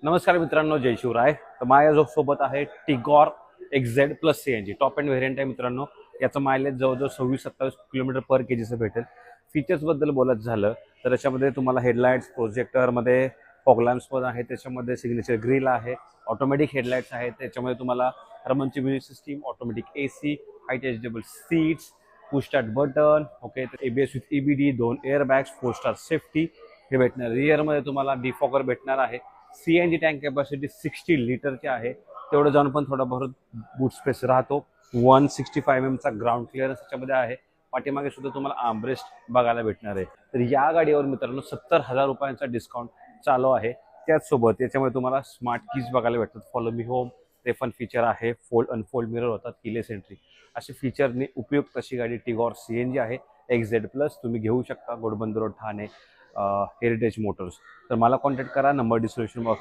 नमस्कार मित्रांनो, जय शिवराय. तर माझ्या सोबत आहे Tigor XZ plus CNG top end variant आहे मित्रांनो. याचं मायलेज जवळजवळ 26-27 किलोमीटर पर केजीचं भेटेल. फीचर्सबद्दल बोलायचं झालं तर त्याच्यामध्ये तुम्हाला हेडलाईट्स प्रोजेक्टरमध्ये फॉग लॅम्प्स पण आहे, त्याच्यामध्ये सिग्नेचर ग्रिल आहे, ऑटोमॅटिक हेडलाईट्स आहेत, त्याच्यामध्ये तुम्हाला रमनची music system, automatic AC, height adjustable seats, push start button, okay. तर ABS with EBD, 2 airbags, 4 star safety हे भेटणार. रिअरमध्ये तुम्हाला डिफॉगर भेटणार आहे. CNG टँक कॅपॅसिटी 60 लिटरची आहे, तेवढं जाऊन पण थोडा बहुत बूट स्पेस राहतो. 165 mm ग्राउंड क्लिअरन्स त्याच्यामध्ये आहे. पाठीमागे सुद्धा तुम्हाला आर्मरेस्ट बघायला भेटणार आहे. तर या गाडीवर मित्रांनो 70,000 रुपयांचा डिस्काउंट चालू आहे. त्याचसोबत याच्यामध्ये तुम्हाला स्मार्ट कीज बघायला भेटतात, फॉलो मी होम, ते पण फीचर आहे, फोल्ड अनफोल्ड मिरर होतात, कीलेस एंट्री, अशी फीचरने उपयुक्त अशी गाडी टिगॉर CNG आहे एक्झेड प्लस. तुम्ही घेऊ शकता, Ghodbunder road, Thane, heritage Motors. तर मला कॉन्टॅक्ट करा, नंबर डिस्क्रिप्शन बॉक्स